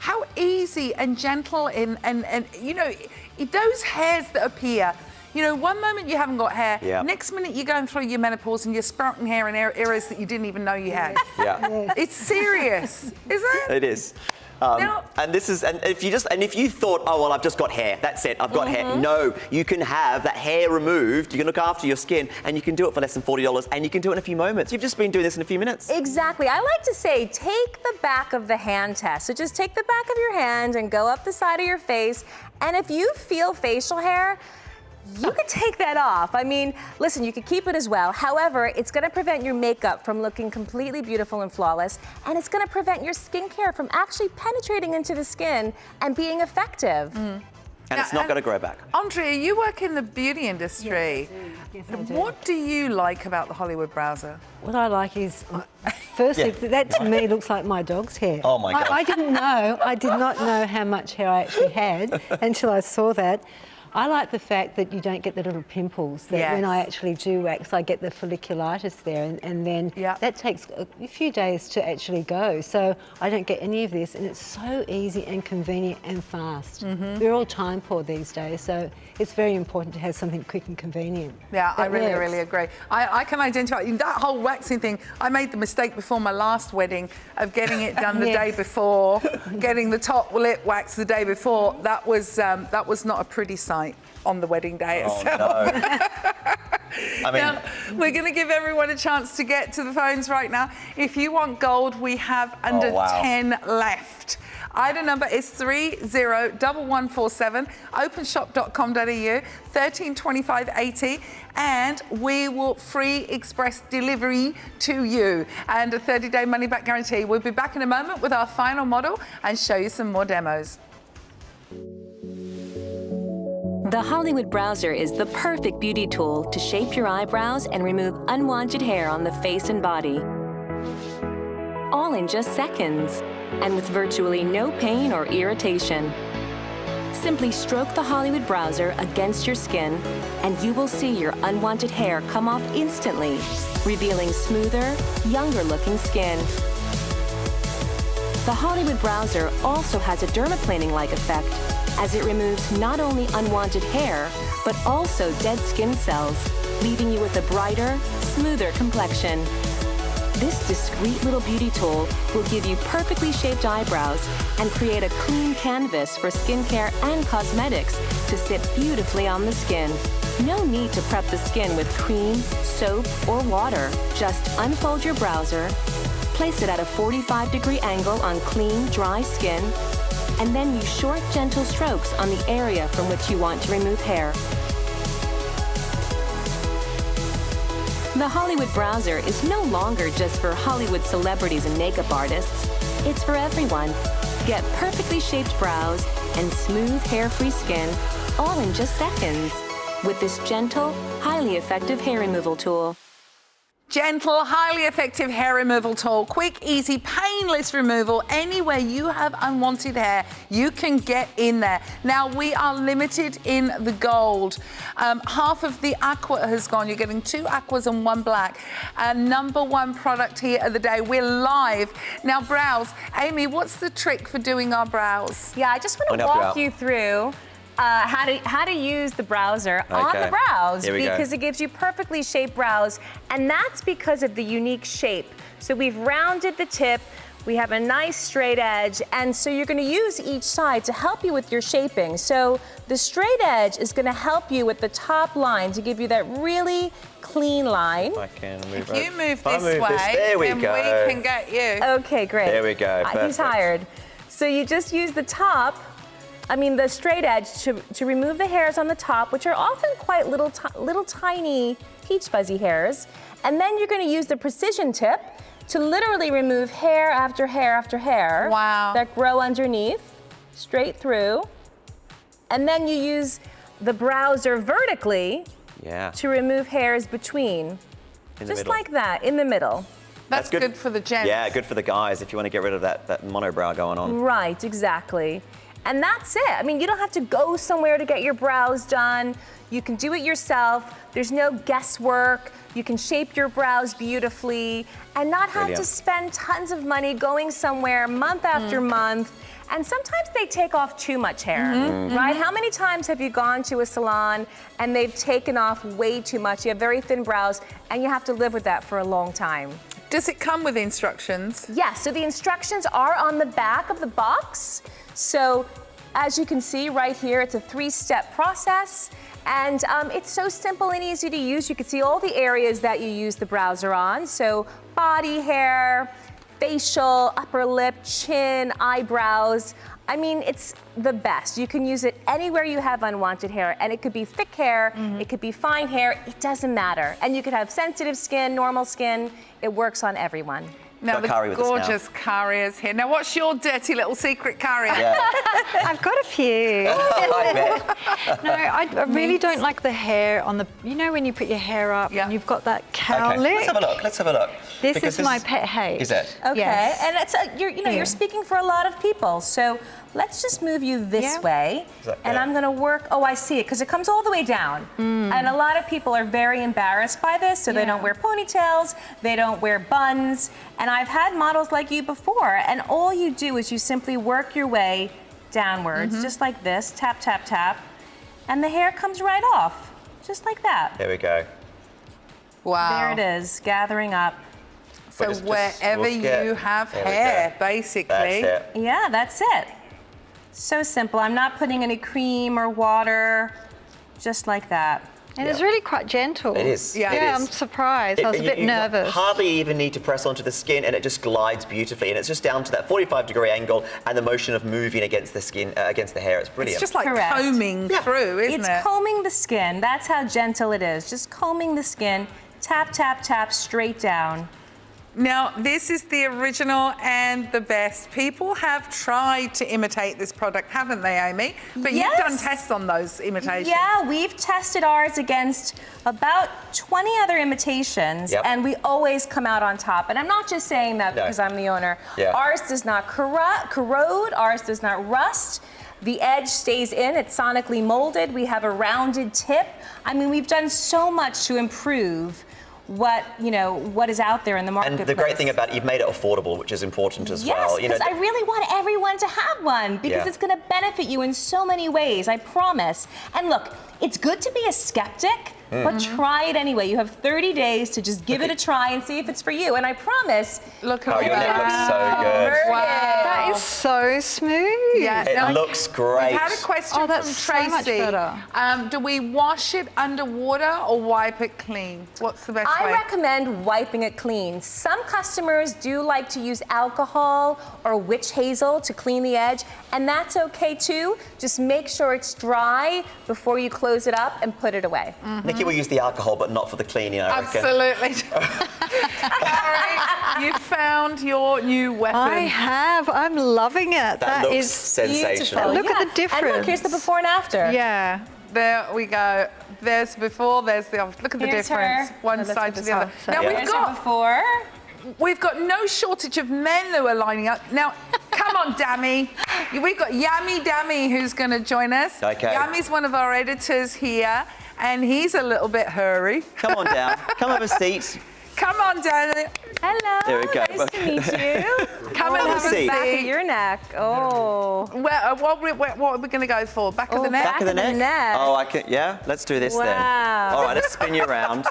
How easy and gentle and you know, those hairs that appear. You know, one moment you haven't got hair, next minute you're going through your menopause and you're sprouting hair in areas that you didn't even know you had. Yeah. It's serious, isn't it? It is. And this is, and if you thought, oh well, I've just got hair, that's it, I've got hair. No, you can have that hair removed. You can look after your skin, and you can do it for less than $40, and you can do it in a few moments. You've just been doing this in a few minutes. Exactly. I like to say, take the back of the hand test. So just take the back of your hand and go up the side of your face, and if you feel facial hair, you could take that off. I mean, listen, you could keep it as well. However, it's going to prevent your makeup from looking completely beautiful and flawless, and it's going to prevent your skincare from actually penetrating into the skin and being effective. And it's not going to grow back. Andrea, you work in the beauty industry. Yes, I do. What do you like about the Hollywood Browzer? What I like is, firstly, that to me looks like my dog's hair. Oh my God. I did not know how much hair I actually had until I saw that. I like the fact that you don't get the little pimples, that when I actually do wax, I get the folliculitis there, and then that takes a few days to actually go. So I don't get any of this, and it's so easy and convenient and fast. We're all time poor these days, so it's very important to have something quick and convenient. Yeah, I that really, works. really agree. I can identify in that whole waxing thing. I made the mistake before my last wedding of getting it done the day before, getting the top lip wax the day before. That was not a pretty sight on the wedding day itself. No. I mean, now, we're going to give everyone a chance to get to the phones right now. If you want gold, we have under 10 left. Item number is 301147, openshop.com.au, 1325.80, and we will free express delivery to you and a 30-day money-back guarantee. We'll be back in a moment with our final model and show you some more demos. The Hollywood Browzer is the perfect beauty tool to shape your eyebrows and remove unwanted hair on the face and body. All in just seconds, and with virtually no pain or irritation. Simply stroke the Hollywood Browzer against your skin, and you will see your unwanted hair come off instantly, revealing smoother, younger-looking skin. The Hollywood Browzer also has a dermaplaning-like effect, as it removes not only unwanted hair, but also dead skin cells, leaving you with a brighter, smoother complexion. This discreet little beauty tool will give you perfectly shaped eyebrows and create a clean canvas for skincare and cosmetics to sit beautifully on the skin. No need to prep the skin with cream, soap, or water. Just unfold your browser, place it at a 45-degree angle on clean, dry skin, and then use short, gentle strokes on the area from which you want to remove hair. The Hollywood Browzer is no longer just for Hollywood celebrities and makeup artists. It's for everyone. Get perfectly shaped brows and smooth, hair-free skin, all in just seconds, with this gentle, highly effective hair removal tool. Gentle, highly effective hair removal tool. Quick, easy, painless removal. Anywhere you have unwanted hair, you can get in there. Now, we are limited in the gold. Half of the aqua has gone. You're getting 2 aquas and 1 black. Number 1 product here of the day. We're live. Now, brows. Amy, what's the trick for doing our brows? Yeah, I just want to walk you through how to use the Browzer on the brows, because it gives you perfectly shaped brows, and that's because of the unique shape. So we've rounded the tip, we have a nice straight edge, and so you're going to use each side to help you with your shaping. So the straight edge is going to help you with the top line to give you that really clean line. If you move this way, there we then go. we can get you. Okay, great. There we go. He's hired. So you just use the the straight edge to remove the hairs on the top, which are often quite little tiny peach fuzzy hairs. And then you're going to use the precision tip to literally remove hair after hair after hair that grow underneath, straight through. And then you use the Browzer vertically to remove hairs between. Just like that, in the middle. That's good for the gents. Yeah, good for the guys if you want to get rid of that monobrow going on. Right, exactly. And that's it. I mean, you don't have to go somewhere to get your brows done. You can do it yourself. There's no guesswork. You can shape your brows beautifully and not have to spend tons of money going somewhere month after month. And sometimes they take off too much hair, right? How many times have you gone to a salon and they've taken off way too much? You have very thin brows and you have to live with that for a long time. does it come with instructions? Yes, so the instructions are on the back of the box. So as you can see right here, it's a 3-step process. And it's so simple and easy to use. You can see all the areas that you use the Browzer on. So body hair, facial, upper lip, chin, eyebrows. I mean, it's the best. You can use it anywhere you have unwanted hair, and it could be thick hair, it could be fine hair, it doesn't matter. And you could have sensitive skin, normal skin. It works on everyone. Now, the gorgeous Kari is here. Now, what's your dirty little secret, Kari? Yeah. I've got a few. No, I really don't like the hair on the... You know when you put your hair up and you've got that cowlick? Let's have a look. Let's have a look. This is my pet hate. Is it? Okay, Yes. and it's you're speaking for a lot of people. So let's just move you this way, and I'm going to work. Oh, I see it, because it comes all the way down. And a lot of people are very embarrassed by this, so they don't wear ponytails, they don't wear buns. And I've had models like you before, and all you do is you simply work your way downwards, just like this, tap, tap, tap, and the hair comes right off, just like that. There we go. Wow. There it is, gathering up. So wherever you have hair, basically. That's it. Yeah, that's it. So simple. I'm not putting any cream or water, just like that. And it's really quite gentle. It is. Yeah, it is. I'm surprised. I was a bit you nervous. Hardly even need to press onto the skin, and it just glides beautifully. And it's just down to that 45-degree angle and the motion of moving against the skin, against the hair. It's brilliant. It's just like combing through, isn't it? It's combing the skin. That's how gentle it is. Just combing the skin. Tap, tap, tap, straight down. Now, this is the original and the best. People have tried to imitate this product, haven't they, Amy? But you've done tests on those imitations. Yeah, we've tested ours against about 20 other imitations, and we always come out on top. And I'm not just saying that because I'm the owner. Ours does not corrode, ours does not rust. The edge stays in, it's sonically molded. We have a rounded tip. I mean, we've done so much to improve what is out there in the marketplace. And the great thing about it, you've made it affordable, which is important as well. Yes, because I really want everyone to have one, because it's going to benefit you in so many ways, I promise. And look, it's good to be a skeptic, but try it anyway. You have 30 days to just give it a try and see if it's for you. And I promise. Look at your neck looks so good. Wow. That is so smooth. Yeah, it looks great. We've had a question from Tracy. So much better. Do we wash it under water or wipe it clean? What's the best way? I recommend wiping it clean. Some customers do like to use alcohol or witch hazel to clean the edge, and that's okay too. Just make sure it's dry before you close it up and put it away. Nikki will use the alcohol, but not for the cleaning, I reckon. Absolutely. Kari, you found your new weapon. I have. I'm loving it. That looks is sensational. Look at the difference. And look, here's the before and after. Yeah. There we go. There's before, there's the after. Look at the Here's difference. her. One side to the other. Now we've got no shortage of men who are lining up. Now, come on, Dammy. We've got Yummy Dammy who's going to join us. Okay. Yammy's one of our editors here, and he's a little bit hurry. Come on down. Come have a seat. Come on, Danny. Hello. There we go. Nice to meet you. Come and have a seat. Back of your neck. Oh. What are we going to go for? Back of the neck? Back of the neck? Oh, I can. Yeah, let's do this then. All right, let's spin you around.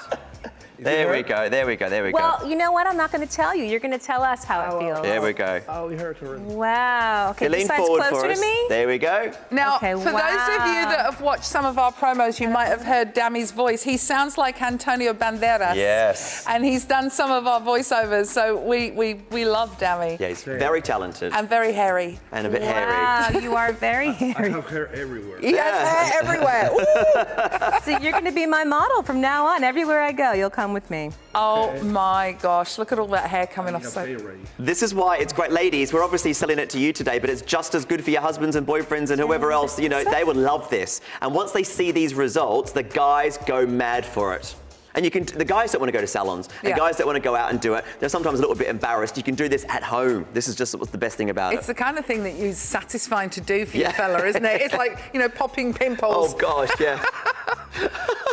There we go. There we go. There we go. Well, you know what? I'm not going to tell you. You're going to tell us how it feels. There we go. Oh, you heard her. Wow. Okay, You lean this side's forward closer for us. to me. There we go. Now, for those of you that have watched some of our promos, you might have heard Dammy's voice. He sounds like Antonio Banderas. Yes. And he's done some of our voiceovers, so we love Dammy. Yeah, he's very talented. And very hairy. And a bit Wow, hairy. you are very hairy. I have hair everywhere. He has hair everywhere. Ooh. So you're going to be my model from now on. Everywhere I go, you'll come with me. Oh my gosh, look at all that hair coming off. This is why it's great. Ladies, we're obviously selling it to you today, but it's just as good for your husbands and boyfriends and whoever else, you know, they would love this. And once they see these results, the guys go mad for it. And you can, the guys that want to go to salons, and guys that want to go out and do it, they're sometimes a little bit embarrassed. You can do this at home. This is just what's the best thing about it. It's the kind of thing that is satisfying to do for your fella, isn't it? It's like, you know, popping pimples. Oh gosh, yeah.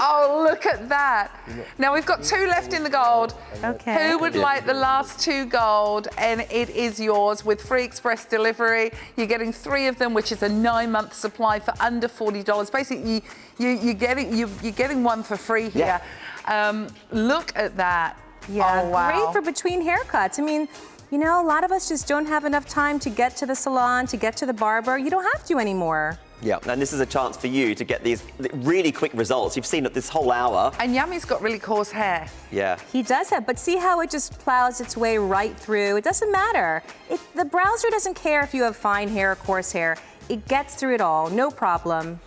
Oh, look at that. Now we've got 2 left in the gold. Okay. Who would like the last 2 gold? And it is yours with free express delivery. You're getting 3 of them, which is a 9-month supply for under $40. Basically, you're getting one for free here. Look at that. Yeah, Oh, wow. great for between haircuts. I mean, you know, a lot of us just don't have enough time to get to the salon, to get to the barber. You don't have to anymore. Yeah, and this is a chance for you to get these really quick results. You've seen it this whole hour. And Yummy's got really coarse hair. Yeah. He does have, but see how it just plows its way right through? It doesn't matter. The Browzer doesn't care if you have fine hair or coarse hair. It gets through it all, no problem.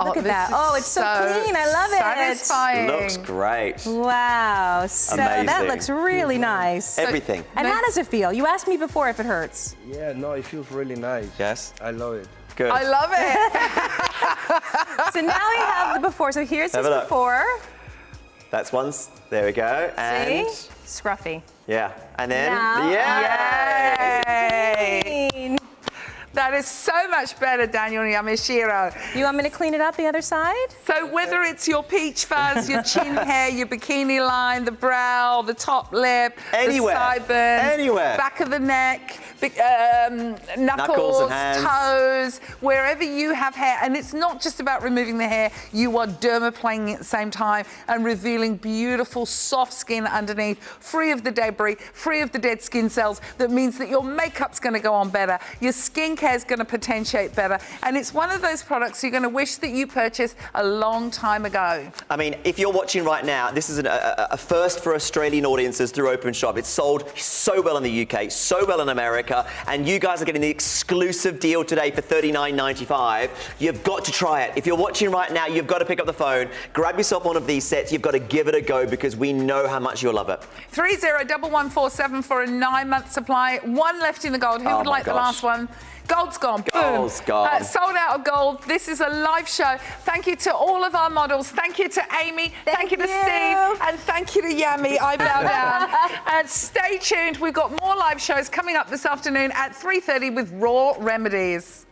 Look at that. Oh, it's so clean. I love it. Satisfying. Looks great. Wow. So Amazing. that looks really nice. Everything. And how does it feel? You asked me before if it hurts. Yeah, no, it feels really nice. Yes. I love it. Good. I love it. So now we have the before. So here's his before. That's one. There we go. And See? Scruffy. yeah. And then Now, Yay! That is so much better, Daniel Yamashiro. You want me to clean it up the other side? So whether it's your peach fuzz, your chin hair, your bikini line, the brow, the top lip, Anywhere. the sideburns, Anywhere. back of the neck, Knuckles knuckles, and hands. toes, wherever you have hair. And it's not just about removing the hair, you are dermaplaning at the same time and revealing beautiful, soft skin underneath, free of the debris, free of the dead skin cells. That means that your makeup's going to go on better, your skincare is going to potentiate better. And it's one of those products you're going to wish that you purchased a long time ago. I mean, if you're watching right now, this is a first for Australian audiences through Openshop. It's sold so well in the UK, so well in America, and you guys are getting the exclusive deal today for $39.95. You've got to try it. If you're watching right now, you've got to pick up the phone, grab yourself one of these sets. You've got to give it a go because we know how much you'll love it. 301147 for a 9-month supply. One left in the gold. Who would like the last one? Gold's gone. Gold's Boom. gone. Sold out of gold. This is a live show. Thank you to all of our models. Thank you to Amy. Thank you to Steve. And thank you to Yami. I bow down. And stay tuned. We've got more live shows coming up this afternoon at 3:30 with Raw Remedies.